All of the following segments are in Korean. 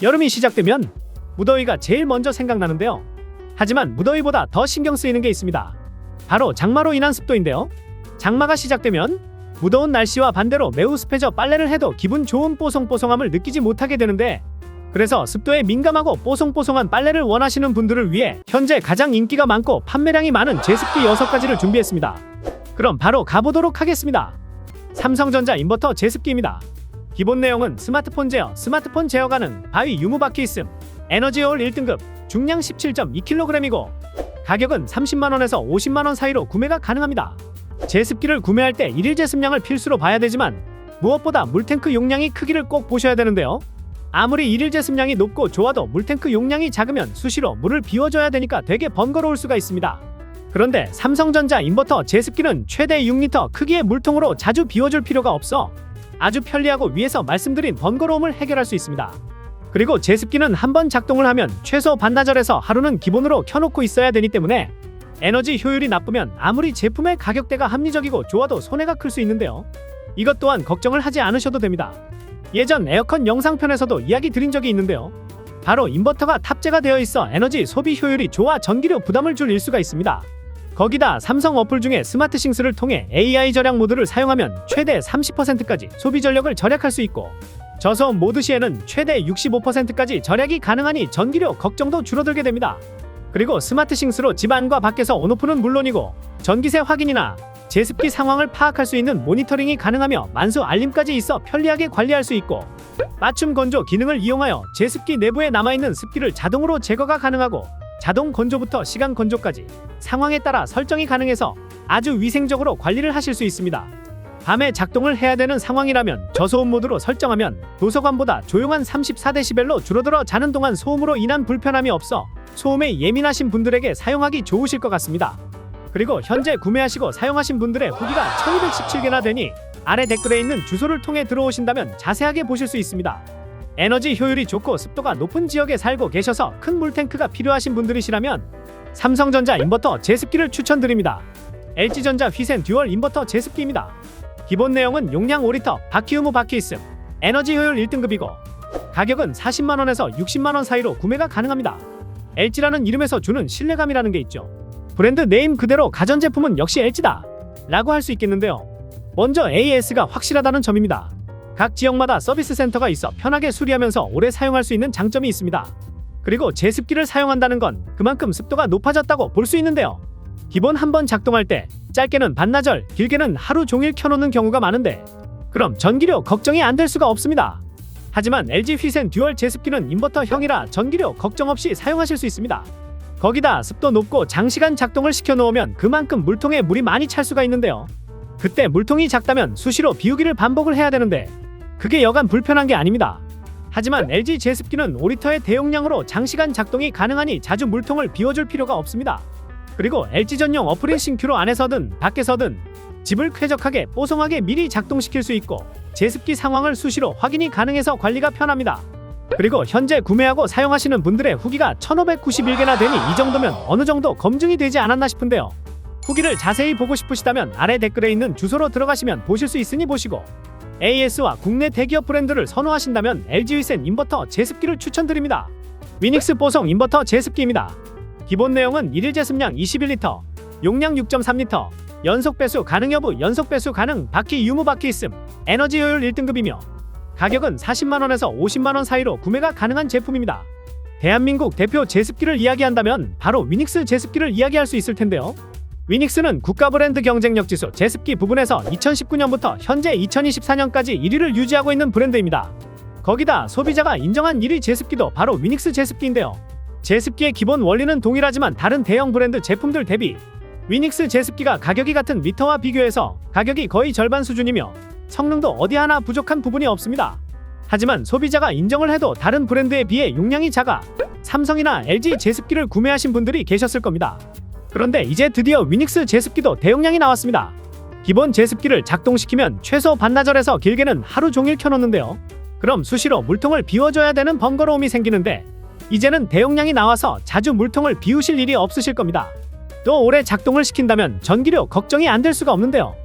여름이 시작되면 무더위가 제일 먼저 생각나는데요. 하지만 무더위보다 더 신경 쓰이는 게 있습니다. 바로 장마로 인한 습도인데요. 장마가 시작되면 무더운 날씨와 반대로 매우 습해져 빨래를 해도 기분 좋은 뽀송뽀송함을 느끼지 못하게 되는데, 그래서 습도에 민감하고 뽀송뽀송한 빨래를 원하시는 분들을 위해 현재 가장 인기가 많고 판매량이 많은 제습기 6가지를 준비했습니다. 그럼 바로 가보도록 하겠습니다. 삼성전자 인버터 제습기입니다. 기본 내용은 스마트폰 제어, 스마트폰 제어 가능, 바위 유무 바퀴 있음, 에너지효율 1등급, 중량 17.2kg이고 가격은 30만원에서 50만원 사이로 구매가 가능합니다. 제습기를 구매할 때 일일 제습량을 필수로 봐야 되지만 무엇보다 물탱크 용량이 크기를 꼭 보셔야 되는데요. 아무리 일일 제습량이 높고 좋아도 물탱크 용량이 작으면 수시로 물을 비워줘야 되니까 되게 번거로울 수가 있습니다. 그런데 삼성전자 인버터 제습기는 최대 6리터 크기의 물통으로 자주 비워줄 필요가 없어 아주 편리하고 위에서 말씀드린 번거로움을 해결할 수 있습니다. 그리고 제습기는 한번 작동을 하면 최소 반나절에서 하루는 기본으로 켜놓고 있어야 되기 때문에 에너지 효율이 나쁘면 아무리 제품의 가격대가 합리적이고 좋아도 손해가 클 수 있는데요. 이것 또한 걱정을 하지 않으셔도 됩니다. 예전 에어컨 영상편에서도 이야기 드린 적이 있는데요. 바로 인버터가 탑재가 되어 있어 에너지 소비 효율이 좋아 전기료 부담을 줄 수가 있습니다. 거기다 삼성 어플 중에 스마트싱스를 통해 AI 절약 모드를 사용하면 최대 30%까지 소비 전력을 절약할 수 있고, 저소음 모드 시에는 최대 65%까지 절약이 가능하니 전기료 걱정도 줄어들게 됩니다. 그리고 스마트싱스로 집 안과 밖에서 온오프는 물론이고 전기세 확인이나 제습기 상황을 파악할 수 있는 모니터링이 가능하며 만수 알림까지 있어 편리하게 관리할 수 있고, 맞춤 건조 기능을 이용하여 제습기 내부에 남아있는 습기를 자동으로 제거가 가능하고 자동 건조부터 시간 건조까지 상황에 따라 설정이 가능해서 아주 위생적으로 관리를 하실 수 있습니다. 밤에 작동을 해야 되는 상황이라면 저소음 모드로 설정하면 도서관보다 조용한 34dB로 줄어들어 자는 동안 소음으로 인한 불편함이 없어 소음에 예민하신 분들에게 사용하기 좋으실 것 같습니다. 그리고 현재 구매하시고 사용하신 분들의 후기가 1217개나 되니 아래 댓글에 있는 주소를 통해 들어오신다면 자세하게 보실 수 있습니다. 에너지 효율이 좋고 습도가 높은 지역에 살고 계셔서 큰 물탱크가 필요하신 분들이시라면 삼성전자 인버터 제습기를 추천드립니다. LG전자 휘센 듀얼 인버터 제습기입니다. 기본 내용은 용량 5리터, 바퀴 유무 바퀴 있음, 에너지 효율 1등급이고 가격은 40만원에서 60만원 사이로 구매가 가능합니다. LG라는 이름에서 주는 신뢰감이라는 게 있죠. 브랜드 네임 그대로 가전제품은 역시 LG다 라고 할 수 있겠는데요. 먼저 AS가 확실하다는 점입니다. 각 지역마다 서비스 센터가 있어 편하게 수리하면서 오래 사용할 수 있는 장점이 있습니다. 그리고 제습기를 사용한다는 건 그만큼 습도가 높아졌다고 볼 수 있는데요. 기본 한번 작동할 때 짧게는 반나절, 길게는 하루 종일 켜놓는 경우가 많은데 그럼 전기료 걱정이 안 될 수가 없습니다. 하지만 LG 휘센 듀얼 제습기는 인버터형이라 전기료 걱정 없이 사용하실 수 있습니다. 거기다 습도 높고 장시간 작동을 시켜놓으면 그만큼 물통에 물이 많이 찰 수가 있는데요. 그때 물통이 작다면 수시로 비우기를 반복을 해야 되는데 그게 여간 불편한 게 아닙니다. 하지만 LG 제습기는 5리터의 대용량으로 장시간 작동이 가능하니 자주 물통을 비워줄 필요가 없습니다. 그리고 LG 전용 어플인 싱큐로 안에서든 밖에서든 집을 쾌적하게 뽀송하게 미리 작동시킬 수 있고 제습기 상황을 수시로 확인이 가능해서 관리가 편합니다. 그리고 현재 구매하고 사용하시는 분들의 후기가 1591개나 되니 이 정도면 어느 정도 검증이 되지 않았나 싶은데요. 후기를 자세히 보고 싶으시다면 아래 댓글에 있는 주소로 들어가시면 보실 수 있으니 보시고, AS와 국내 대기업 브랜드를 선호하신다면 LG 휘센 인버터 제습기를 추천드립니다. 위닉스 뽀송 인버터 제습기입니다. 기본 내용은 1일 제습량 21리터, 용량 6.3리터, 연속 배수 가능 여부 연속 배수 가능, 바퀴 유무 바퀴 있음, 에너지 효율 1등급이며 가격은 40만원에서 50만원 사이로 구매가 가능한 제품입니다. 대한민국 대표 제습기를 이야기한다면 바로 위닉스 제습기를 이야기할 수 있을 텐데요. 위닉스는 국가 브랜드 경쟁력 지수 제습기 부분에서 2019년부터 현재 2024년까지 1위를 유지하고 있는 브랜드입니다. 거기다 소비자가 인정한 1위 제습기도 바로 위닉스 제습기인데요. 제습기의 기본 원리는 동일하지만 다른 대형 브랜드 제품들 대비 위닉스 제습기가 가격이 같은 미터와 비교해서 가격이 거의 절반 수준이며 성능도 어디 하나 부족한 부분이 없습니다. 하지만 소비자가 인정을 해도 다른 브랜드에 비해 용량이 작아 삼성이나 LG 제습기를 구매하신 분들이 계셨을 겁니다. 그런데 이제 드디어 위닉스 제습기도 대용량이 나왔습니다. 기본 제습기를 작동시키면 최소 반나절에서 길게는 하루 종일 켜놓는데요. 그럼 수시로 물통을 비워줘야 되는 번거로움이 생기는데 이제는 대용량이 나와서 자주 물통을 비우실 일이 없으실 겁니다. 또 오래 작동을 시킨다면 전기료 걱정이 안 될 수가 없는데요.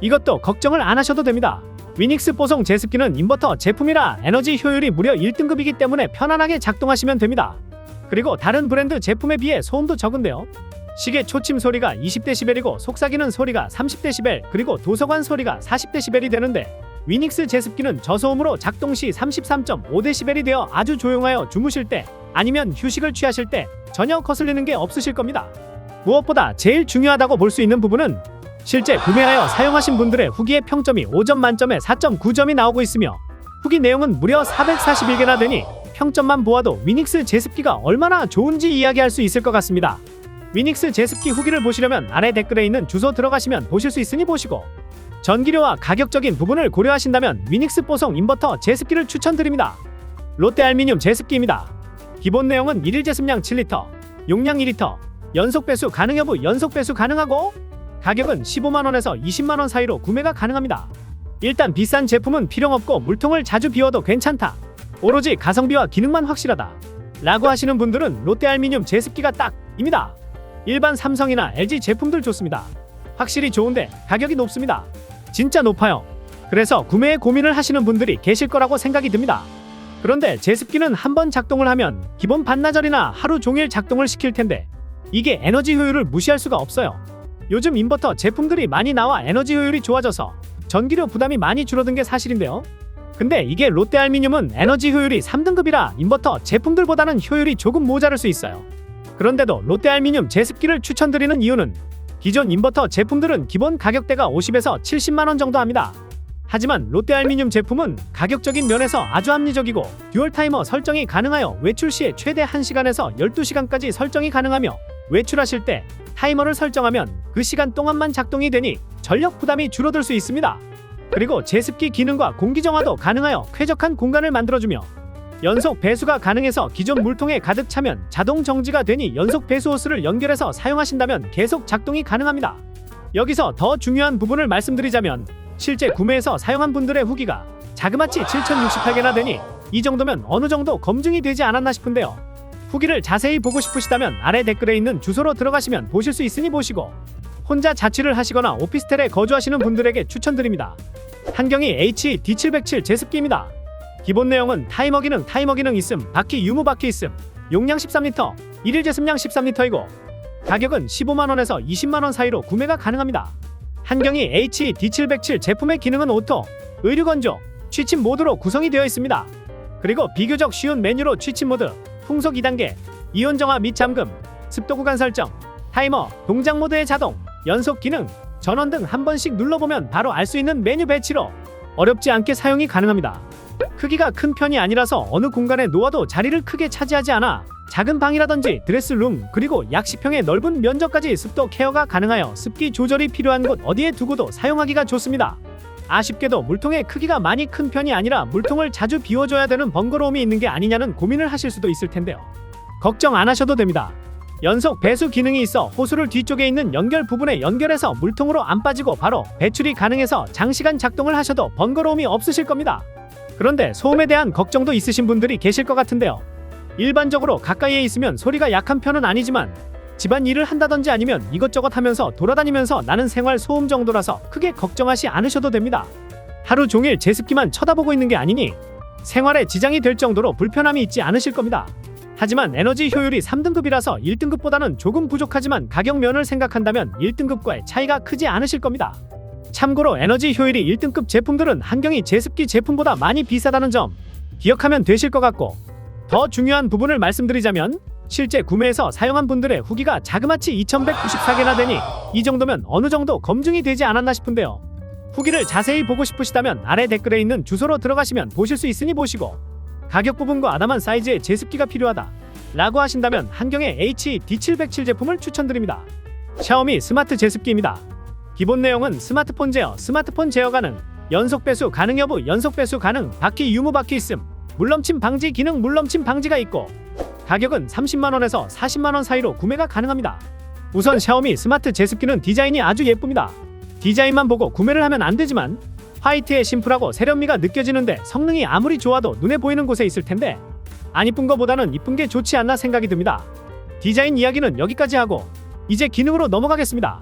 이것도 걱정을 안 하셔도 됩니다. 위닉스 뽀송 제습기는 인버터 제품이라 에너지 효율이 무려 1등급이기 때문에 편안하게 작동하시면 됩니다. 그리고 다른 브랜드 제품에 비해 소음도 적은데요. 시계 초침 소리가 20dB이고 속삭이는 소리가 30dB, 그리고 도서관 소리가 40dB이 되는데 위닉스 제습기는 저소음으로 작동 시 33.5dB이 되어 아주 조용하여 주무실 때 아니면 휴식을 취하실 때 전혀 거슬리는 게 없으실 겁니다. 무엇보다 제일 중요하다고 볼 수 있는 부분은 실제 구매하여 사용하신 분들의 후기의 평점이 5점 만점에 4.9점이 나오고 있으며 후기 내용은 무려 441개나 되니 평점만 보아도 위닉스 제습기가 얼마나 좋은지 이야기할 수 있을 것 같습니다. 위닉스 제습기 후기를 보시려면 아래 댓글에 있는 주소 들어가시면 보실 수 있으니 보시고, 전기료와 가격적인 부분을 고려하신다면 위닉스 뽀송 인버터 제습기를 추천드립니다. 롯데 알미늄 제습기입니다. 기본 내용은 1일 제습량 7리터, 용량 2리터, 연속 배수 가능 여부 연속 배수 가능하고 가격은 15만원에서 20만원 사이로 구매가 가능합니다. 일단 비싼 제품은 필요없고 물통을 자주 비워도 괜찮다, 오로지 가성비와 기능만 확실하다 라고 하시는 분들은 롯데 알미늄 제습기가 딱입니다. 일반 삼성이나 LG 제품들 좋습니다. 확실히 좋은데 가격이 높습니다. 진짜 높아요. 그래서 구매에 고민을 하시는 분들이 계실 거라고 생각이 듭니다. 그런데 제습기는 한번 작동을 하면 기본 반나절이나 하루 종일 작동을 시킬 텐데 이게 에너지 효율을 무시할 수가 없어요. 요즘 인버터 제품들이 많이 나와 에너지 효율이 좋아져서 전기료 부담이 많이 줄어든 게 사실인데요. 근데 이게 롯데 알미늄은 에너지 효율이 3등급이라 인버터 제품들보다는 효율이 조금 모자랄 수 있어요. 그런데도 롯데 알미늄 제습기를 추천드리는 이유는 기존 인버터 제품들은 기본 가격대가 50에서 70만원 정도 합니다. 하지만 롯데 알미늄 제품은 가격적인 면에서 아주 합리적이고 듀얼 타이머 설정이 가능하여 외출 시에 최대 1시간에서 12시간까지 설정이 가능하며 외출하실 때 타이머를 설정하면 그 시간 동안만 작동이 되니 전력 부담이 줄어들 수 있습니다. 그리고 제습기 기능과 공기 정화도 가능하여 쾌적한 공간을 만들어주며 연속 배수가 가능해서 기존 물통에 가득 차면 자동 정지가 되니 연속 배수 호스를 연결해서 사용하신다면 계속 작동이 가능합니다. 여기서 더 중요한 부분을 말씀드리자면 실제 구매해서 사용한 분들의 후기가 자그마치 7,068개나 되니 이 정도면 어느 정도 검증이 되지 않았나 싶은데요. 후기를 자세히 보고 싶으시다면 아래 댓글에 있는 주소로 들어가시면 보실 수 있으니 보시고, 혼자 자취를 하시거나 오피스텔에 거주하시는 분들에게 추천드립니다. 한경이 HD707 제습기입니다. 기본 내용은 타이머 기능 있음, 바퀴 유무 바퀴 있음, 용량 13리터, 1일 제습량 13리터이고 가격은 15만원에서 20만원 사이로 구매가 가능합니다. 한경이 HD707 제품의 기능은 오토, 의류 건조, 취침 모드로 구성이 되어 있습니다. 그리고 비교적 쉬운 메뉴로 취침 모드, 풍속 2단계, 이온 정화 및 잠금, 습도 구간 설정, 타이머, 동작 모드의 자동, 연속 기능, 전원 등 한 번씩 눌러보면 바로 알 수 있는 메뉴 배치로 어렵지 않게 사용이 가능합니다. 크기가 큰 편이 아니라서 어느 공간에 놓아도 자리를 크게 차지하지 않아 작은 방이라든지 드레스룸, 그리고 약 10평의 넓은 면적까지 습도 케어가 가능하여 습기 조절이 필요한 곳 어디에 두고도 사용하기가 좋습니다. 아쉽게도 물통의 크기가 많이 큰 편이 아니라 물통을 자주 비워줘야 되는 번거로움이 있는 게 아니냐는 고민을 하실 수도 있을 텐데요. 걱정 안 하셔도 됩니다. 연속 배수 기능이 있어 호수를 뒤쪽에 있는 연결 부분에 연결해서 물통으로 안 빠지고 바로 배출이 가능해서 장시간 작동을 하셔도 번거로움이 없으실 겁니다. 그런데 소음에 대한 걱정도 있으신 분들이 계실 것 같은데요. 일반적으로 가까이에 있으면 소리가 약한 편은 아니지만 집안일을 한다든지 아니면 이것저것 하면서 돌아다니면서 나는 생활 소음 정도라서 크게 걱정하지 않으셔도 됩니다. 하루 종일 제습기만 쳐다보고 있는 게 아니니 생활에 지장이 될 정도로 불편함이 있지 않으실 겁니다. 하지만 에너지 효율이 3등급이라서 1등급보다는 조금 부족하지만 가격 면을 생각한다면 1등급과의 차이가 크지 않으실 겁니다. 참고로 에너지 효율이 1등급 제품들은 한경이 제습기 제품보다 많이 비싸다는 점 기억하면 되실 것 같고, 더 중요한 부분을 말씀드리자면 실제 구매해서 사용한 분들의 후기가 자그마치 2194개나 되니 이 정도면 어느 정도 검증이 되지 않았나 싶은데요. 후기를 자세히 보고 싶으시다면 아래 댓글에 있는 주소로 들어가시면 보실 수 있으니 보시고, 가격 부분과 아담한 사이즈의 제습기가 필요하다 라고 하신다면 한경의 HD707 제품을 추천드립니다. 샤오미 스마트 제습기입니다. 기본 내용은 스마트폰 제어, 스마트폰 제어 가능, 연속 배수 가능 여부 연속 배수 가능, 바퀴 유무 바퀴 있음, 물넘침 방지 기능 물넘침 방지가 있고 가격은 30만원에서 40만원 사이로 구매가 가능합니다. 우선 샤오미 스마트 제습기는 디자인이 아주 예쁩니다. 디자인만 보고 구매를 하면 안 되지만 화이트에 심플하고 세련미가 느껴지는데 성능이 아무리 좋아도 눈에 보이는 곳에 있을 텐데 안 이쁜 거보다는 이쁜 게 좋지 않나 생각이 듭니다. 디자인 이야기는 여기까지 하고 이제 기능으로 넘어가겠습니다.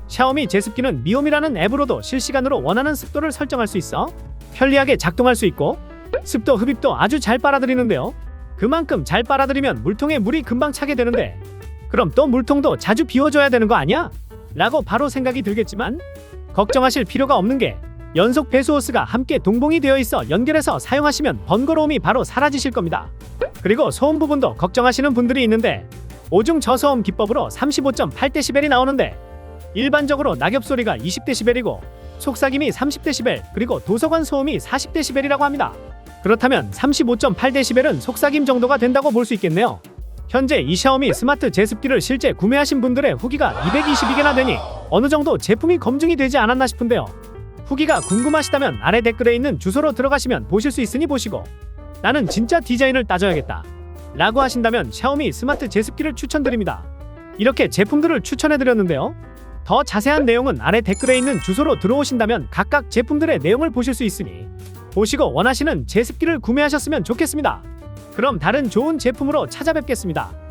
샤오미 제습기는 미홈이라는 앱으로도 실시간으로 원하는 습도를 설정할 수 있어 편리하게 작동할 수 있고 습도 흡입도 아주 잘 빨아들이는데요. 그만큼 잘 빨아들이면 물통에 물이 금방 차게 되는데 그럼 또 물통도 자주 비워줘야 되는 거 아니야? 라고 바로 생각이 들겠지만 걱정하실 필요가 없는 게 연속 배수 호스가 함께 동봉이 되어 있어 연결해서 사용하시면 번거로움이 바로 사라지실 겁니다. 그리고 소음 부분도 걱정하시는 분들이 있는데 오중 저소음 기법으로 35.8dB이 나오는데 일반적으로 낙엽 소리가 20dB이고 속삭임이 30dB 그리고 도서관 소음이 40dB이라고 합니다. 그렇다면 35.8dB은 속삭임 정도가 된다고 볼 수 있겠네요. 현재 이 샤오미 스마트 제습기를 실제 구매하신 분들의 후기가 222개나 되니 어느 정도 제품이 검증이 되지 않았나 싶은데요. 후기가 궁금하시다면 아래 댓글에 있는 주소로 들어가시면 보실 수 있으니 보시고 나는 진짜 디자인을 따져야겠다 라고 하신다면 샤오미 스마트 제습기를 추천드립니다. 이렇게 제품들을 추천해드렸는데요. 더 자세한 내용은 아래 댓글에 있는 주소로 들어오신다면 각각 제품들의 내용을 보실 수 있으니 보시고 원하시는 제습기를 구매하셨으면 좋겠습니다. 그럼 다른 좋은 제품으로 찾아뵙겠습니다.